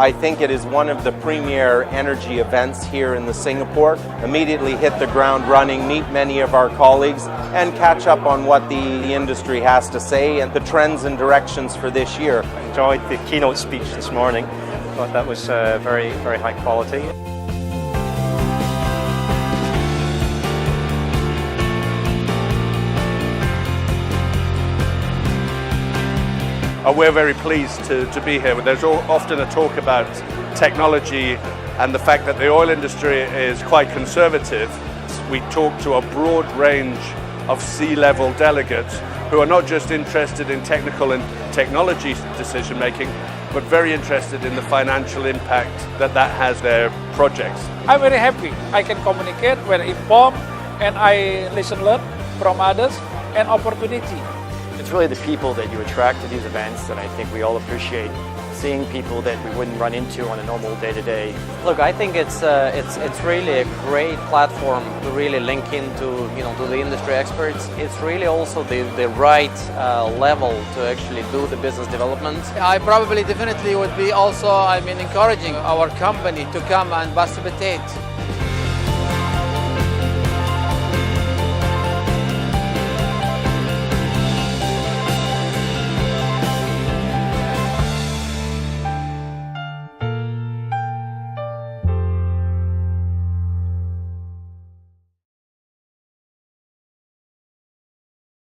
I think it is one of the premier energy events here in the Singapore. Immediately hit the ground running, meet many of our colleagues, and catch up on what the industry has to say and the trends and directions for this year. I enjoyed the keynote speech this morning. I thought that was very, very high quality. We're very pleased to be here. There's often a talk about technology and the fact that the oil industry is quite conservative. We talk to a broad range of C-level delegates who are not just interested in technical and technology decision making, but very interested in the financial impact that has their projects. I'm very happy. I can communicate, very informed, and I learn from others and opportunity. It's really the people that you attract to these events that I think we all appreciate. Seeing people that we wouldn't run into on a normal day-to-day. Look, I think it's really a great platform to really link into to the industry experts. It's really also the right level to actually do the business development. I definitely would be also encouraging our company to come and participate.